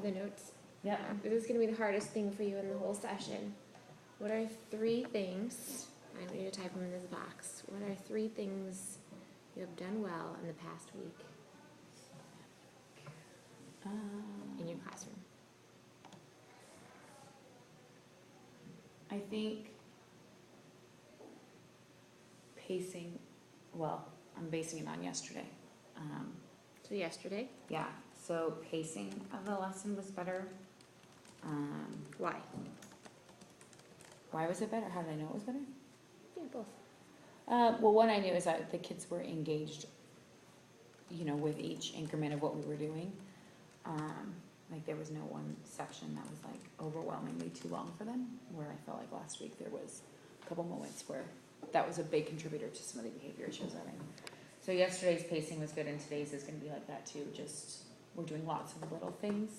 have the notes. Yeah. This is going to be the hardest thing for you in the whole session. What are 3 things, I want you to type them in this box, what are 3 things you have done well in the past week in your classroom? I think pacing, well, I'm basing it on yesterday. So yesterday? Yeah, so pacing of the lesson was better. Why? Why was it better? How did I know it was better? Yeah, both. Well, one I knew is that the kids were engaged, with each increment of what we were doing. Like there was no one section that was like overwhelmingly too long for them, where I felt like last week there was a couple moments where that was a big contributor to some of the behavior issues having. So yesterday's pacing was good, and today's is going to be like that too. Just we're doing lots of little things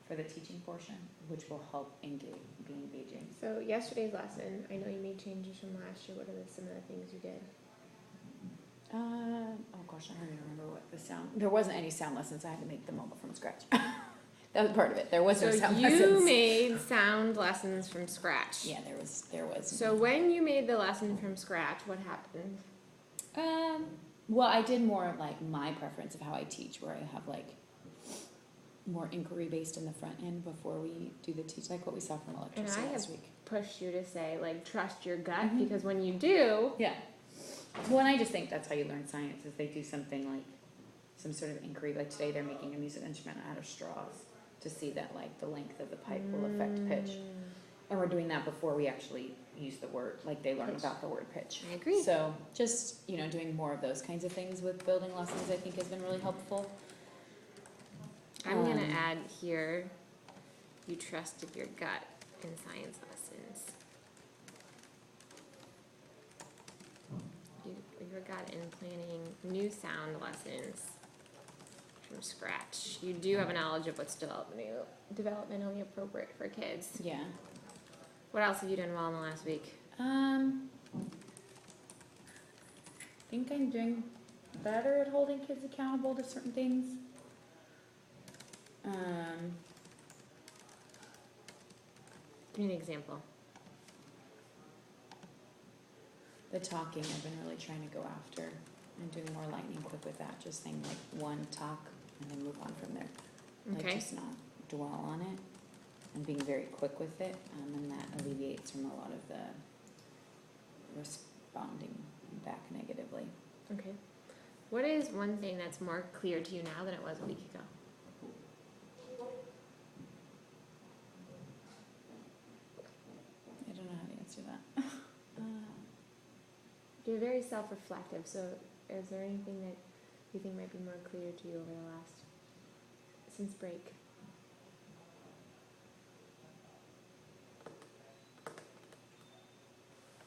for the teaching portion, which will help be engaging. So yesterday's lesson, I know you made changes from last year. What are some of the things you did? Oh gosh, I don't even remember what the sound. There wasn't any sound lessons. I had to make them all from scratch. That was part of it. There was no sound lessons. So you made sound lessons from scratch. Yeah, there was. So when you made the lesson from scratch, what happened? Well, I did more of like my preference of how I teach, where I have like more inquiry based in the front end before we do the teach, like what we saw from electricity last week. Pushed you to say like trust your gut, because when you do, yeah. Well, and I just think that's how you learn science, is they do something like some sort of inquiry. Like today, they're making a music instrument out of straws to see that like the length of the pipe will affect pitch, and we're doing that before we actually use the word. Like they learn about the word pitch. I agree. So just doing more of those kinds of things with building lessons, I think, has been really helpful. I'm gonna add here, you trusted your gut in science lessons. Your gut in planning new sound lessons from scratch. You do have a knowledge of what's developmentally appropriate for kids. Yeah. What else have you done well in the last week? I think I'm doing better at holding kids accountable to certain things. Give me an example. The talking, I've been really trying to go after and doing more lightning quick with that. Just saying like one talk and then move on from there. Okay. Like just not dwell on it and being very quick with it. And that alleviates from a lot of the responding back negatively. Okay. What is one thing that's more clear to you now than it was a week ago? I don't know how to answer that. You're very self-reflective, so is there anything that you think might be more clear to you over since break?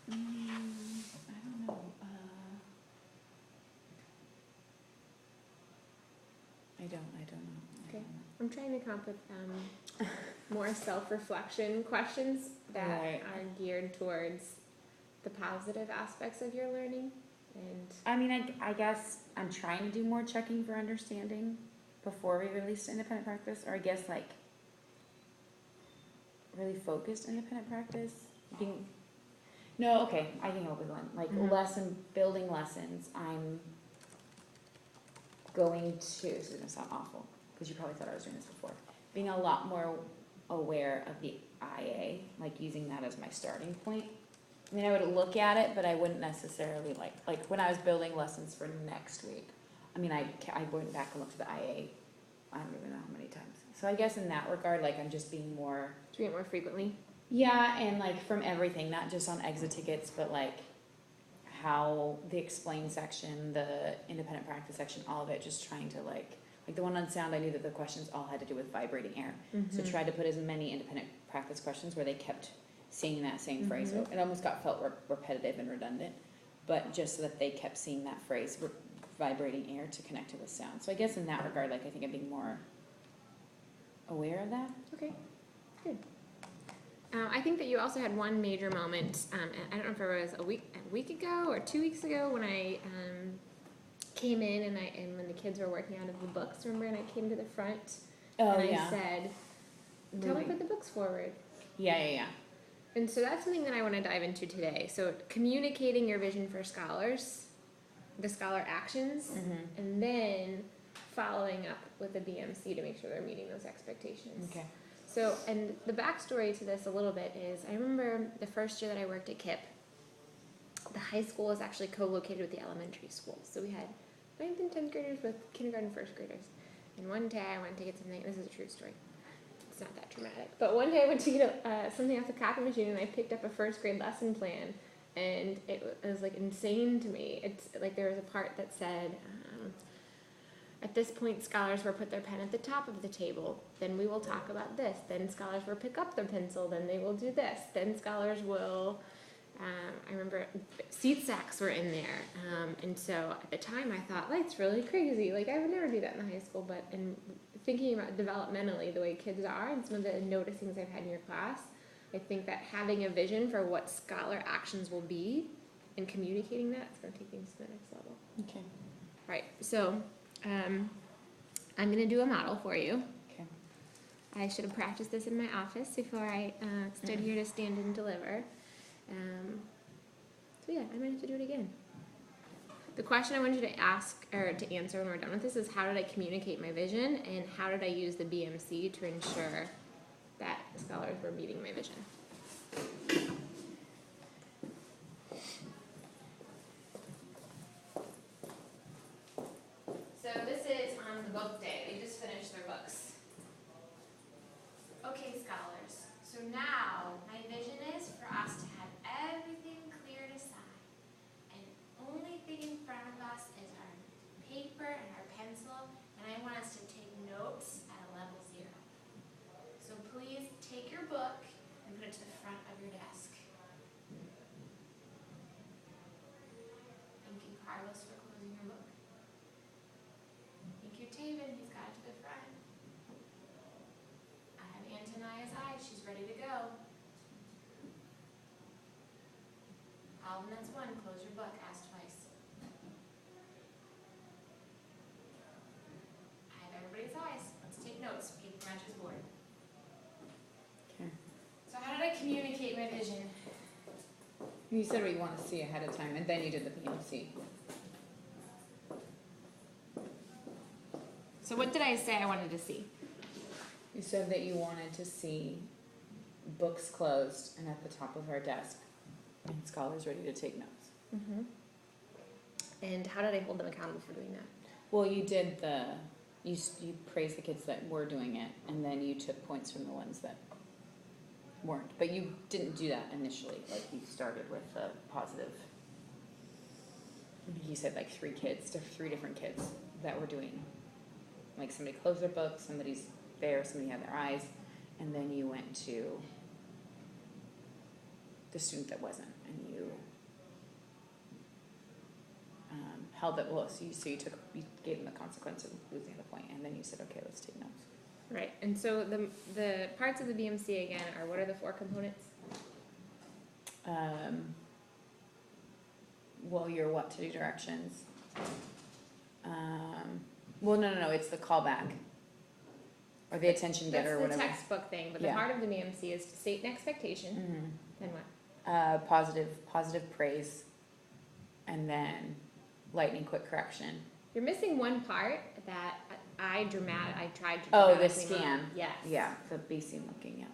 I don't know. I don't know. Okay. I'm trying to come up with more self-reflection questions that are geared towards the positive aspects of your learning. And I mean, I guess I'm trying to do more checking for understanding before we release independent practice, or I guess like really focused independent practice. I can come up with one. Like building lessons, I'm going to, this is going to sound awful, because you probably thought I was doing this before, being a lot more aware of the IA, like using that as my starting point. I mean, I would look at it, but I wouldn't necessarily like when I was building lessons for next week. I mean, I went back and looked at the IA, I don't even know how many times. So I guess in that regard, like I'm just being more... Doing it more frequently? Yeah, and like from everything, not just on exit tickets, but like how the explain section, the independent practice section, all of it, just trying to like the one on sound, I knew that the questions all had to do with vibrating air. So tried to put as many independent practice questions where they kept seeing that same phrase. So it almost felt repetitive and redundant, but just so that they kept seeing that phrase, vibrating air, to connect it with sound. So I guess in that regard, like I think I'm being more aware of that. Okay, good. I think that you also had one major moment, I don't know if it was a week ago or 2 weeks ago, when I came in and when the kids were working out of the books, remember, and I came to the front Oh, and yeah. I said, tell me Moving. put the books forward. Yeah. And so that's something that I want to dive into today. So communicating your vision for scholars, the scholar actions, and then following up with the BMC to make sure they're meeting those expectations. Okay. So, and the backstory to this a little bit is I remember the first year that I worked at KIPP, the high school was actually co-located with the elementary school. So we had 9th and 10th graders with kindergarten first graders. And one day I went to get something, this is a true story. It's not that dramatic. But one day I went to get something off the copy machine and I picked up a first grade lesson plan. And it was like insane to me. It's like there was a part that said, at this point, scholars will put their pen at the top of the table. Then we will talk about this. Then scholars will pick up their pencil. Then they will do this. Then scholars will, I remember seat sacks were in there. And so at the time I thought, like, it's really crazy. Like, I would never do that in the high school. But in thinking about developmentally the way kids are and some of the noticings I've had in your class, I think that having a vision for what scholar actions will be and communicating that, it's going to take things to the next level. Okay. Right. So I'm going to do a model for you. Okay. I should have practiced this in my office before I stood here to stand and deliver. So yeah, I might have to do it again. The question I want you to ask or to answer when we're done with this is how did I communicate my vision and how did I use the BMC to ensure that scholars were meeting my vision? So this is on the book day. They just finished their books. Okay, scholars. So now my vision is for us to have everything cleared aside. And the only thing in front of us is our paper and our pencil. And I want us to take notes at a level 0. So please take your book and put it to the front of your desk. Thank you, Carlos, for closing your book. Thank you, Taven. He's got it to the front. I have Antonia's eyes. She's ready to go. Alvin, that's 1. Close your book. Ask twice. I have everybody's eyes. Let's take notes. Paper matches board. Okay. So how did I communicate my vision? You said what you want to see ahead of time, and then you did the PMC. So what did I say I wanted to see? You said that you wanted to see books closed and at the top of our desk, and scholars ready to take notes. Mm-hmm. And how did I hold them accountable for doing that? Well, you did you praised the kids that were doing it, and then you took points from the ones that weren't. But you didn't do that initially. Like, you started with a positive. You said like 3 different kids that were doing. Like, somebody closed their book, somebody's there, somebody had their eyes, and then you went to the student that wasn't, and you held it. Well, so you gave them the consequence of losing the point, and then you said, okay, let's take notes. Right. And so the parts of the BMC again are, what are the 4 components? Well, your what to do directions. Well, no, it's the callback. Or the attention getter, or That's the whatever. textbook thing, but Yeah. the part of the BMC is to state an expectation. Mm-hmm. Then what? Positive praise, and then lightning quick correction. You're missing one part that I tried to Oh, the dramatically scan. mark. Yes. Yeah, the BC looking, yeah.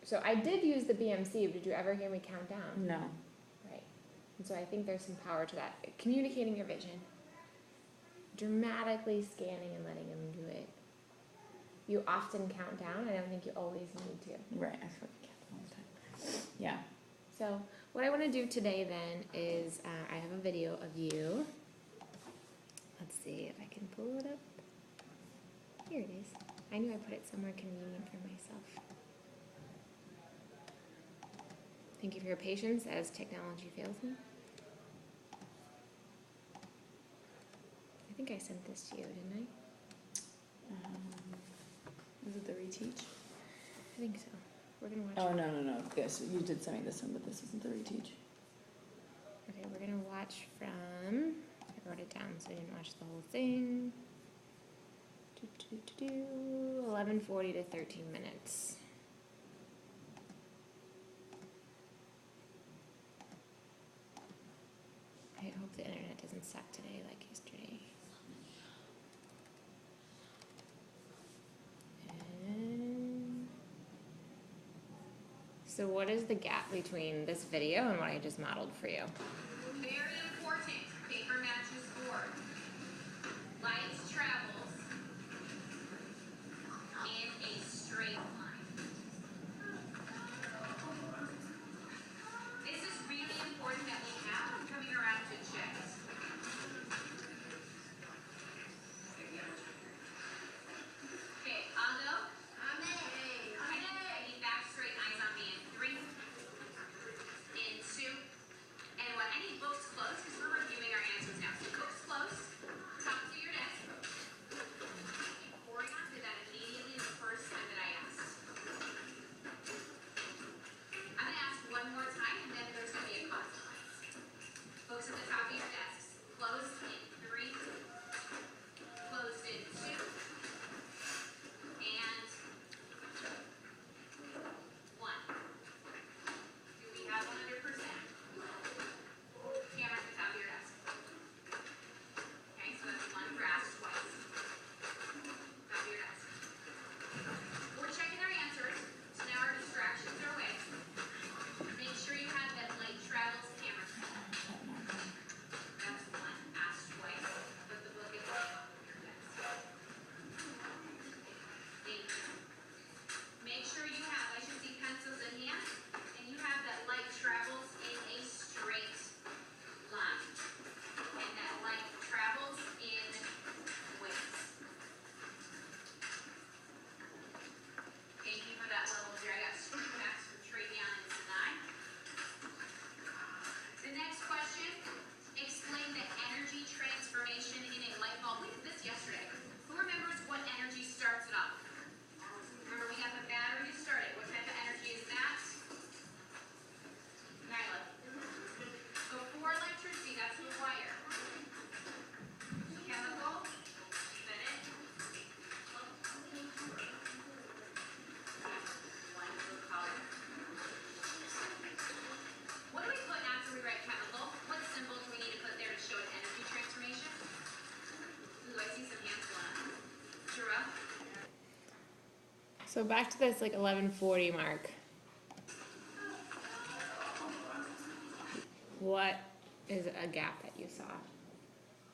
So I did use the BMC, but did you ever hear me count down? No. Right. And so I think there's some power to that. Communicating your vision. Dramatically scanning and letting them do it. You often count down. I don't think you always need to. Right, I forget all the time. Yeah. So what I want to do today then is I have a video of you. Let's see if I can pull it up. Here it is. I knew I put it somewhere convenient for myself. Thank you for your patience as technology fails me. I think I sent this to you, didn't I? Is it the reteach? I think so. We're going to watch. Oh, no. Yes, you did send me this one, but this isn't the reteach. Okay, we're going to watch from. I wrote it down so I didn't watch the whole thing. 11:40 to 13 minutes. I hope the internet doesn't suck today like yesterday. And so what is the gap between this video and what I just modeled for you? Very important. Paper matches board. Light travels in a straight line. This is really important that we have. I'm coming around to check. Okay, I'll go. I need back straight, eyes on me in 3, in 2, and what? I need books closed because we're reviewing our answers now. So books closed, talk to your desk. Orion did that immediately the first time that I asked. I'm going to ask one more time and then there's going to be a consequence. Books at the top of your desks. Closed in 3, closed in 2, and 1. Do we have 100%? Camera at the top of your desk. Okay, so that's 1 grass twice. Top of your desk. We're checking our answers, so now our distractions are away. Make sure you have that light travels camera. That's 1. Ask twice. Put the book at the top of your desk. Thank you. Make sure you have, I should see pencils in hand, and you have that light travels in a straight line. And that light travels in waves. Thank you for that level there. I got street facts for Travion and Sinai. The next question, explain the energy transformation in a light bulb. We did this yesterday. Who remembers what energy starts it off? Remember, we got the battery to start it. What type of energy is that? Nyla. Before electricity, that's the wire. Chemical. Is that it? One blue color. What do we put after we write chemical? What symbol do we need to put there to show an energy transformation? Ooh, I see some hands going up. Jura? So back to this like 11:40 mark. What is a gap that you saw?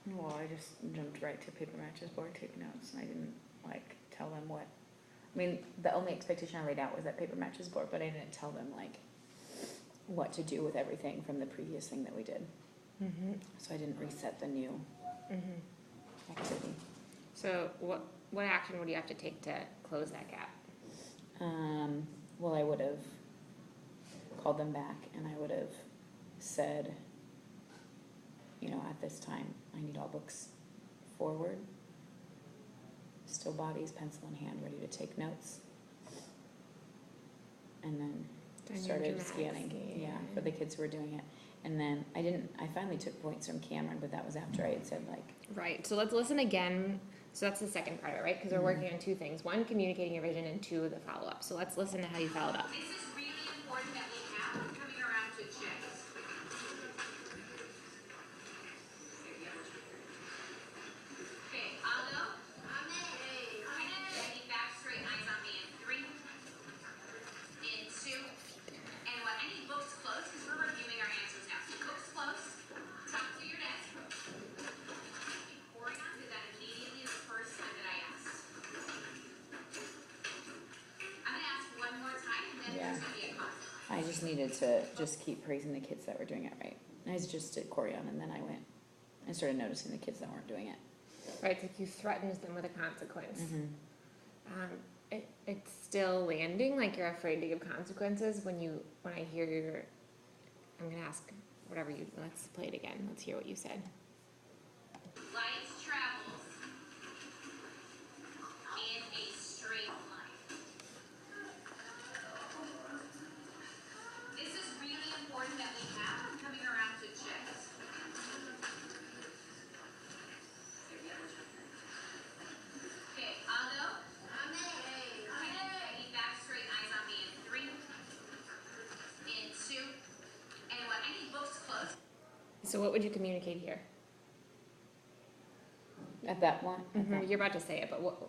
Well, I just jumped right to paper matches board, take notes, and I didn't like tell them what. I mean, the only expectation I laid out was that paper matches board, but I didn't tell them like what to do with everything from the previous thing that we did. Mm-hmm. So I didn't reset the new Mm-hmm. activity. So what action would you have to take to close that gap? Well, I would have called them back and I would have said, you know, at this time, I need all books forward, still bodies, pencil in hand, ready to take notes. And then started scanning, for the kids who were doing it. And then I finally took points from Cameron, but that was after I had said like. Right, so let's listen again. So that's the second part of it, right? Because we're working on 2 things. 1, communicating your vision, and 2, the follow-up. So let's listen to how you followed up. This is really important that we have. I'm coming around to check. Okay, I'll go. I need back straight, eyes on me in 3, in 2, and what? I need books closed because we're reviewing our answers now. So books closed, talk to your desk. Orion did that immediately the first time that I asked. I'm going to ask one more time and then there's going to be a consequence. I just needed to just keep praising the kids that were doing it right. I just did Corian and then I went and started noticing the kids that weren't doing it. Right, it's like you threatened them with a consequence. Mm-hmm. It's still landing, like you're afraid to give consequences when I hear I'm gonna ask whatever let's play it again. Let's hear what you said. Light travels in a straight line. This is really important that we have. I'm coming around to check. Okay, I'll go. So what would you communicate here? At that one? You're about to say it, but what,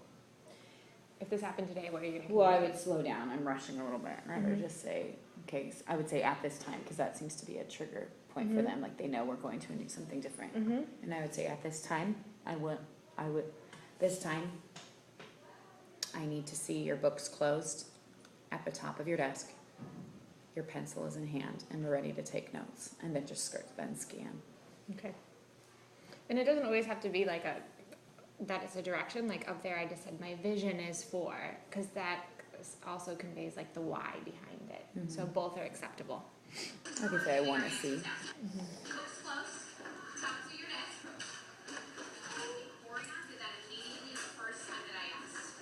if this happened today, what are you gonna Well, I communicate? would slow down, I'm rushing a little bit, and I would just say, okay, I would say at this time, because that seems to be a trigger point for them, like they know we're going to do something different. And I would say at this time, this time, I need to see your books closed at the top of your desk. Your pencil is in hand and we're ready to take notes, and then just then scan. Okay. And it doesn't always have to be like that is a direction, like up there I just said my vision is for, because that also conveys like the why behind it. So both are acceptable. I could say I want to see. Books closed, top to your desk. Oregon did that immediately the first time that I asked.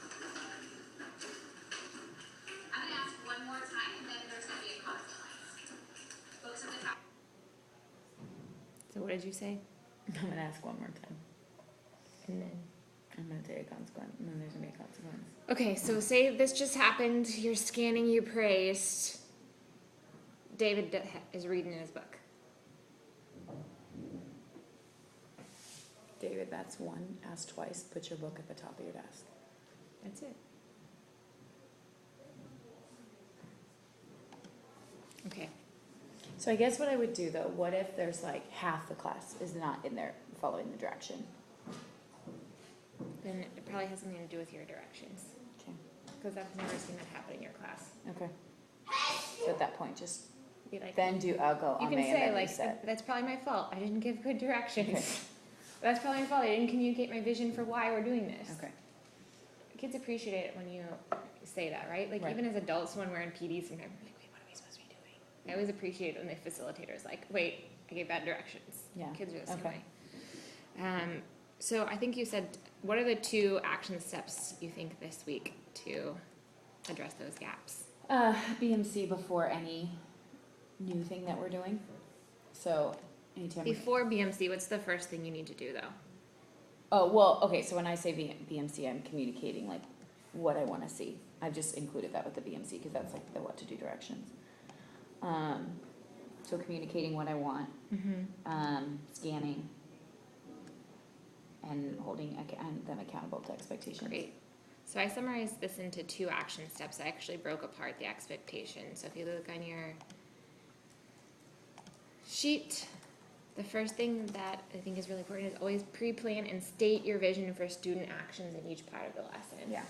I'm gonna ask one more time, and then there's gonna be a consequence. Books at the top. So what did you say? I'm gonna ask one more time. And then. I'm gonna take a consequence, and then there's gonna be a consequence. Okay, so say this just happened, you're scanning, you praised. David is reading in his book. David, that's one. Ask twice. Put your book at the top of your desk. That's it. Okay. So I guess what I would do though, what if there's like half the class is not in there following the direction? Then it probably has something to do with your directions. Okay. Because I've never seen that happen in your class. Okay. So at that point, just Be like, then I'll go you on can and say then like, reset. that's probably my fault. I didn't give good directions. Okay. That's probably my fault. I didn't communicate my vision for why we're doing this. Okay. Kids appreciate it when you say that, right? Like Right. even as adults, when we're in PD, sometimes we're like, wait, what are we supposed to be doing? I always appreciate it when the facilitator's like, wait, I gave bad directions. Yeah. Kids are the same Okay. way. So I think you said, what are the 2 action steps you think this week to address those gaps? BMC before any new thing that we're doing. So anytime. Before BMC, what's the first thing you need to do though? Oh, well, okay, so when I say BMC, I'm communicating like what I want to see. I've just included that with the BMC because that's like the what to do directions. So communicating what I want, scanning, and holding them accountable to expectations. Great. So I summarized this into 2 action steps. I actually broke apart the expectation. So if you look on your sheet, the first thing that I think is really important is always pre-plan and state your vision for student actions in each part of the lesson. Yeah.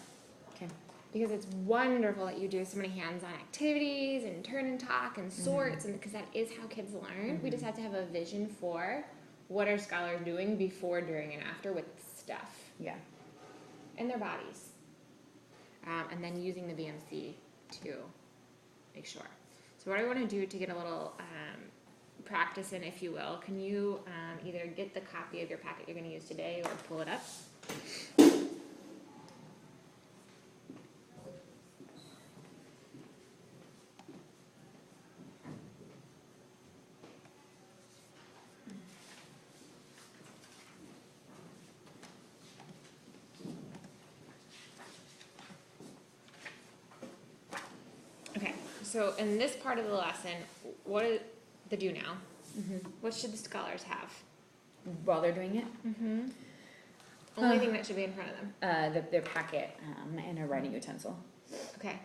Okay. Because it's wonderful that you do so many hands-on activities and turn and talk and sorts, and because that is how kids learn. We just have to have a vision for what are scholars doing before, during, and after with stuff Yeah. and their bodies. And then using the BMC to make sure. So what I want to do to get a little practice in, if you will, can you either get the copy of your packet you're going to use today or pull it up? Okay, so in this part of the lesson, what is the do now? What should the scholars have? While they're doing it, Only thing that should be in front of them. their packet and a writing utensil. Okay.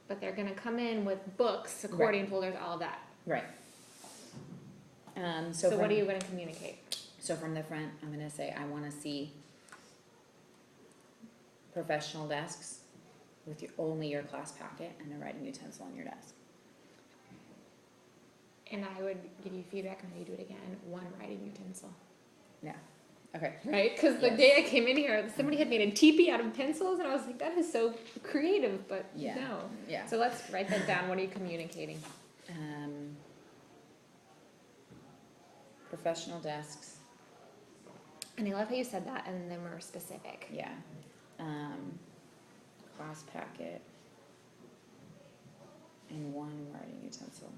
But they're gonna come in with books, accordion folders, all of that. Right. So what from- are you gonna communicate? So from the front, I'm gonna say I want to see professional desks with only your class packet and a writing utensil on your desk. And I would give you feedback on how you do it again. 1 writing utensil. Yeah. Okay. Right? Because the Yes. day I came in here, somebody had made a teepee out of pencils, and I was like, that is so creative, but Yeah. no. Yeah. So let's write that down. What are you communicating? Professional desks. And I love how you said that, and then we're specific. Yeah. Class packet and 1 writing utensil.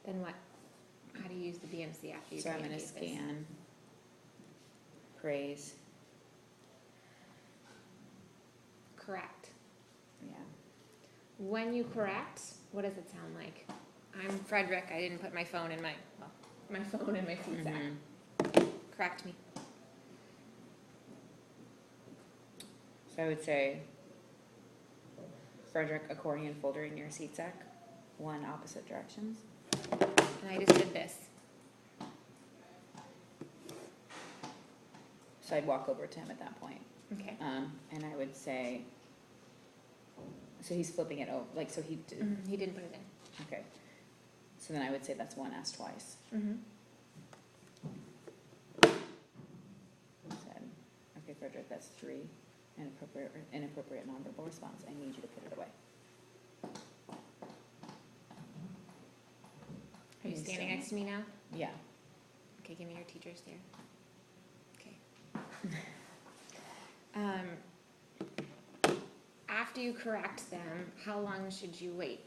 Then what? How do you use the BMC after you So I'm gonna communicate this? scan, praise, Correct. yeah. when you correct, what does it sound like? I'm Frederick. I didn't put my phone in my seat sack. Correct me. So I would say, Frederick, accordion folder in your seat sack, 1 opposite directions. And I just did this. So I'd walk over to him at that point. Okay. And I would say, so he's flipping it over, like, so he did, He didn't put it in. okay. So then I would say that's 1 asked twice. Said, okay, Frederick, that's 3 inappropriate nonverbal response. I need you to put it away. Are you standing next to me now? Yeah. Okay, give me your teacher's there. Okay. After you correct them, how long should you wait?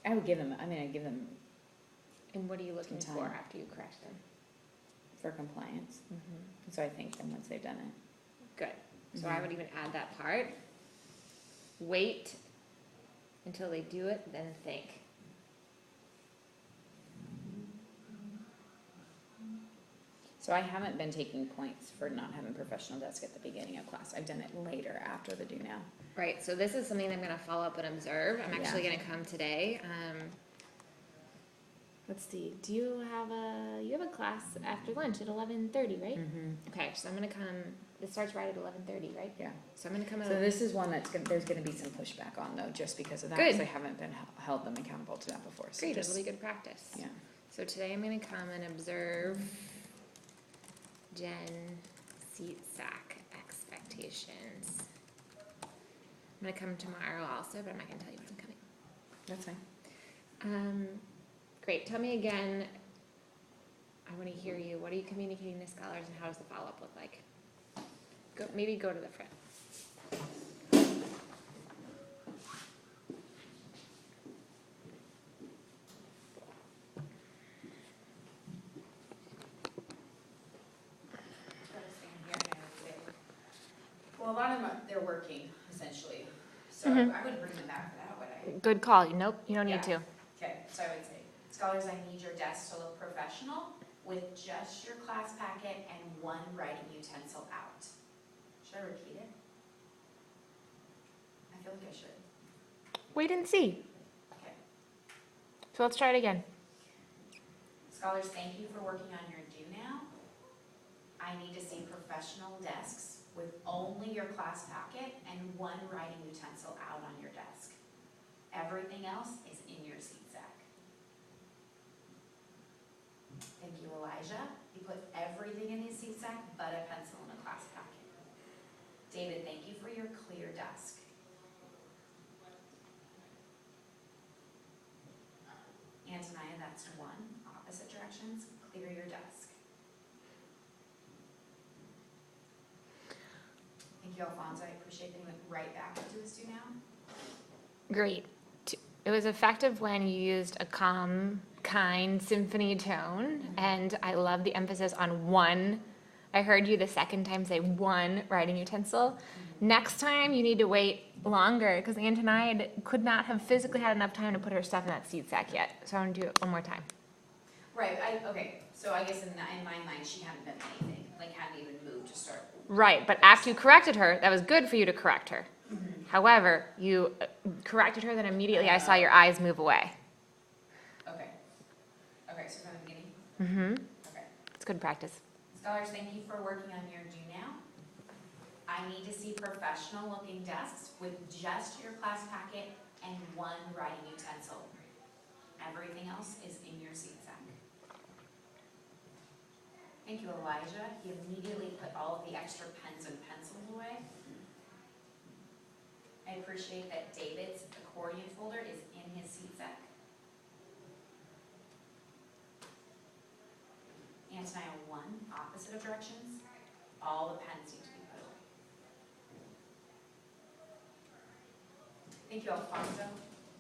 I would give them, I'd give them And what are you looking Some for time. after you correct them? for compliance. So I thank them once they've done it. Good. So I would even add that part. Wait until they do it, then thank. So I haven't been taking points for not having professional desk at the beginning of class. I've done it later after the do now. Right, so this is something I'm gonna follow up and observe. I'm actually Yeah. gonna come today. Let's see, you have a class after lunch at 11:30, right? Okay, so I'm gonna come, it starts right at 11:30, right? Yeah. So I'm gonna come at So this is one there's gonna be some pushback on though, just because of that. Good. Because I haven't been held them accountable to that before. So Great, just, that'll be good practice. yeah. So today I'm gonna come and observe Jen seat sack expectations. I'm gonna come tomorrow also, but I'm not gonna tell you when I'm coming. That's fine. Great, tell me again, I wanna hear you, what are you communicating to scholars and how does the follow-up look like? Maybe go to the front. Well, a lot of them, they're working, essentially. So I wouldn't bring them back for that, would I? Good call, nope, you don't need Yeah. to. Okay, so I would say, scholars, I need your desk to look professional with just your class packet and one writing utensil out. Should I repeat it? I feel like I should. Wait and see. Okay. So let's try it again. Scholars, thank you for working on your do now. I need to see professional desks with only your class packet and one writing utensil out on your desk. Everything else is in your seat sack. Thank you, Elijah. He put everything in his seat sack but a pencil and a class packet. David, thank you for your clear desk. Antonia, that's 1. Opposite directions, clear your desk. Thank you, Alfonso. I appreciate that he went right back into his do now. Great. It was effective when you used a calm, kind symphony tone, and I love the emphasis on one. I heard you the second time say one writing utensil. Next time you need to wait longer because Antonia could not have physically had enough time to put her stuff in that seat sack yet. So I'm gonna do it one more time. Right, okay, so I guess in my mind, she hadn't done anything, like hadn't even moved to start. Right, but after you corrected her, that was good for you to correct her. However, you corrected her, then immediately I saw your eyes move away. Okay. Okay, so from the beginning? Okay. It's good practice. Scholars, thank you for working on your do now. I need to see professional looking desks with just your class packet and one writing utensil. Everything else is in your seat sack. Thank you, Elijah. He immediately put all of the extra pens and pencils away. I appreciate that David's accordion folder is in his seat sack. Antonia 1, opposite of directions. All the pens need to be put away. Thank you, Alfonso.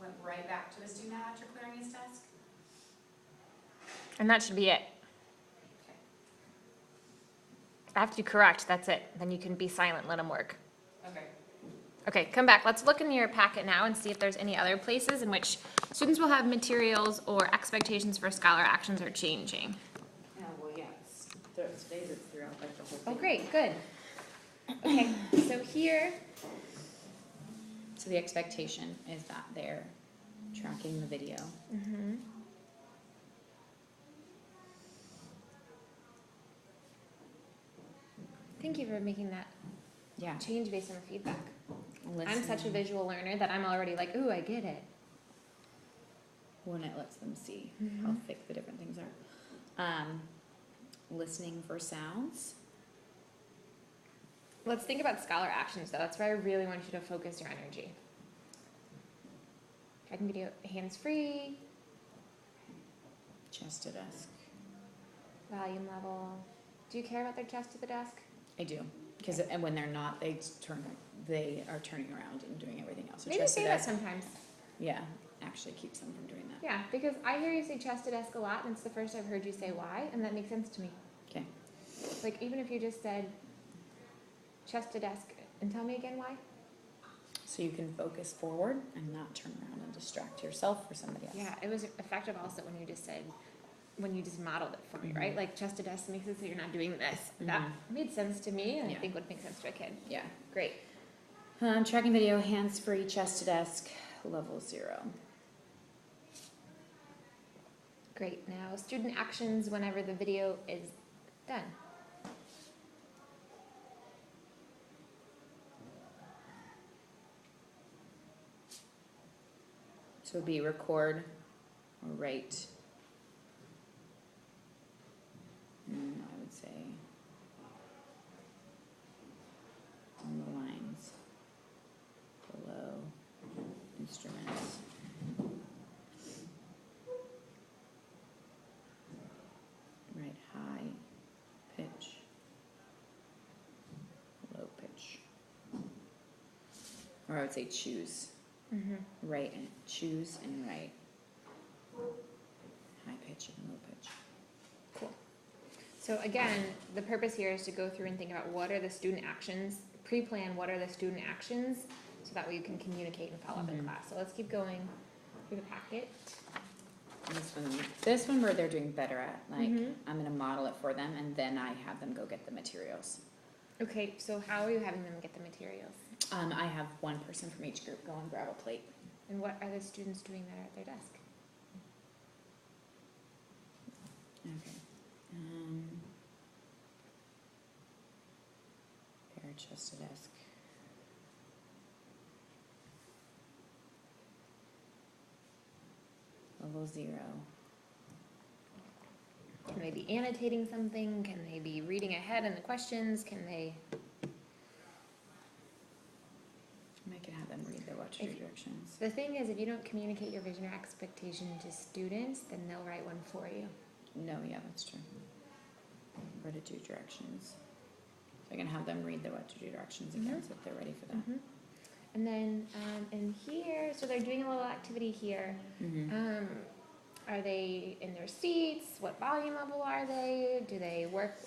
Went right back to his do now after clearing his desk. And that should be it. Okay. After you correct, that's it. Then you can be silent, let them work. Okay. Okay, come back. Let's look in your packet now and see if there's any other places in which students will have materials or expectations for scholar actions are changing. Yeah, well, yeah, today's it's throughout like the whole thing. Oh, great, good. Okay, so here, So the expectation is that they're tracking the video. thank you for making that Yeah. change based on the feedback. I'm Listening. such a visual learner that I'm already like, ooh, I get it. When it lets them see how thick the different things are. Listening for sounds. Let's think about scholar actions though. That's where I really want you to focus your energy. Tracking video hands-free, Chest to desk. volume level. Do you care about their chest to the desk? I do. Because and when they're not, they are turning around and doing everything else. So Maybe chest to say that desk, sometimes. yeah, actually keeps them from doing that. Yeah, because I hear you say chest to desk a lot, and it's the first I've heard you say why, and that makes sense to me. Okay. Like, even if you just said chest to desk, and tell me again why? So you can focus forward and not turn around and distract yourself or somebody else. Yeah, it was effective also when you just said, when you just modeled it for me, right? Like, chest to desk makes it so you're not doing this. That made sense to me, and I Yeah. think would make sense to a kid. Yeah. Great. Tracking video, hands-free, chest to desk, level 0. Great. Now, student actions whenever the video is done. So it would be record or write. I would say on the lines below instruments. Write high pitch, low pitch. Or I would say choose. Write and choose and write. High pitch and low pitch. Cool. So again, the purpose here is to go through and think about what are the student actions, pre-plan what are the student actions, so that way you can communicate and follow up in class. So let's keep going through the packet. And this one where they're doing better at, like, I'm gonna model it for them and then I have them go get the materials. Okay, so how are you having them get the materials? I have one person from each group go and grab a plate. And what are the students doing there at their desk? Okay. Pair chest to desk. Level 0. Can they be annotating something? Can they be reading ahead in the questions? Can they? I can have them read the watch If- directions. The thing is, if you don't communicate your vision or expectation to students, then they'll write one for you. No, yeah, that's true. Where to do directions. So I can have them read the what to do directions again, so if they're ready for that. And then in here, so they're doing a little activity here. Are they in their seats? What volume level are they? Do they work?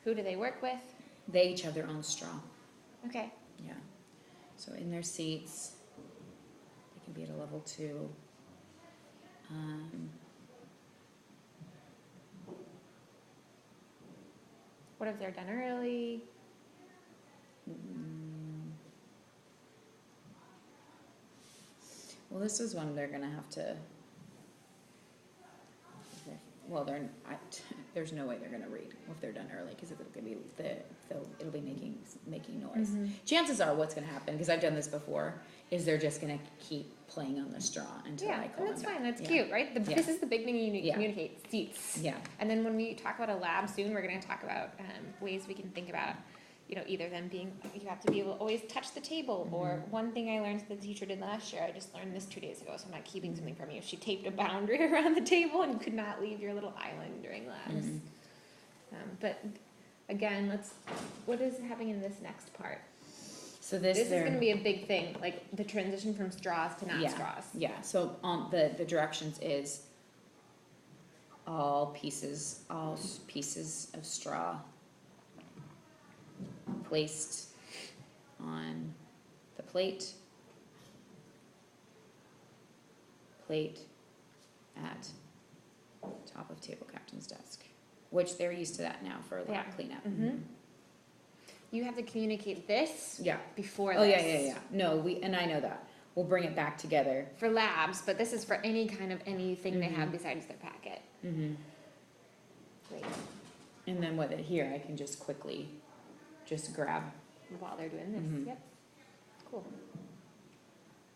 Who do they work with? They each have their own straw. Okay. Yeah. So in their seats, they can be at a level 2. What if they're done early? Well, this is one they're gonna have to. Well, there's no way they're gonna read if they're done early because it'll be making noise. Chances are, what's gonna happen, because I've done this before, is they're just gonna keep playing on the straw until I call and that's them back. fine. That's Yeah. cute, right? This is the big thing you need to Yeah. communicate: seats. Yeah. And then when we talk about a lab soon, we're going to talk about ways we can think about, either them being, you have to be able to always touch the table, or one thing I learned that the teacher did last year, I just learned this 2 days ago, so I'm not keeping something from you. She taped a boundary around the table and you could not leave your little island during labs. But again, what is happening in this next part? So This is going to be a big thing, like the transition from straws to not straws. Yeah, so on the directions is all pieces of straw placed on the plate at top of table captain's desk, which they're used to that now for Yeah. lab cleanup. Mhm. You have to communicate this Yeah. before Oh, this. yeah. No, and I know that. We'll bring it back together. For labs, but this is for any kind of anything they have Mhm. besides their packet. Mm-hmm. Great. And then here, I can just quickly just grab. While they're doing this. Mhm. Yep. Cool.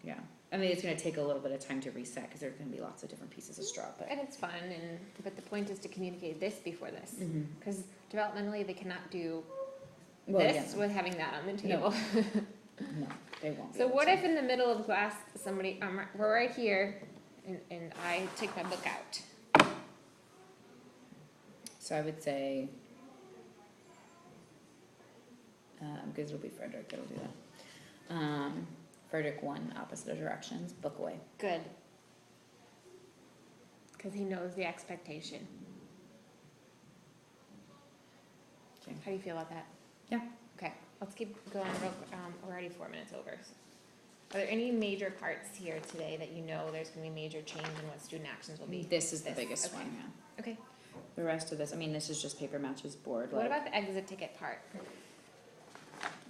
Yeah. I mean, it's gonna take a little bit of time to reset because there's gonna be lots of different pieces of straw, but. And it's fun, but the point is to communicate this before this. Mhm. Because developmentally, they cannot do Well, this yeah. with having that on the No. table. No, they won't be So able what to. if in the middle of class, somebody, we're right here, and I take my book out? So I would say, because it'll be Frederick that'll do that. Frederick 1, opposite of directions, book away. Good. Because he knows the expectation. Okay. How do you feel about that? Yeah. Okay, let's keep going real quick. We're already 4 minutes over. Are there any major parts here today that you know there's gonna be major change in what student actions will be? This is the This, biggest okay. one, yeah. Okay, The rest of this, I mean, this is just paper matches board. what like- about the exit ticket part?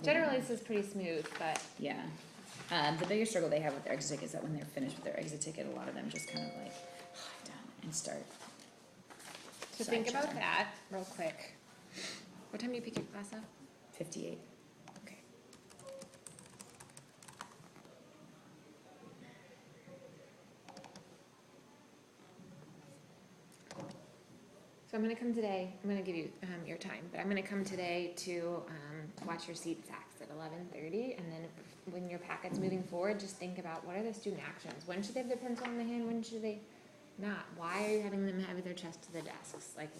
Generally, this is pretty smooth, but Yeah. The biggest struggle they have with their exit ticket is that when they're finished with their exit ticket, a lot of them just kind of like, oh, I'm done, and start. to side think about chatter. that real quick. What time do you pick your class up? 58. Okay. So I'm gonna come today, I'm gonna give you, your time, but I'm gonna come today to, watch your seat sacks at 11:30, and then when your packet's moving forward, just think about what are the student actions? When should they have their pencil in the hand, when should they not? Why are you having them have their chest to the desks? Like,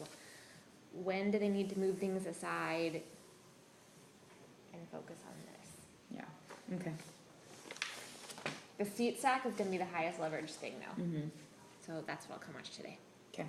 when do they need to move things aside and focus on this? Yeah. Okay. The seat sack is gonna be the highest leverage thing though, Mm-hmm. so that's what I'll come watch today. Okay.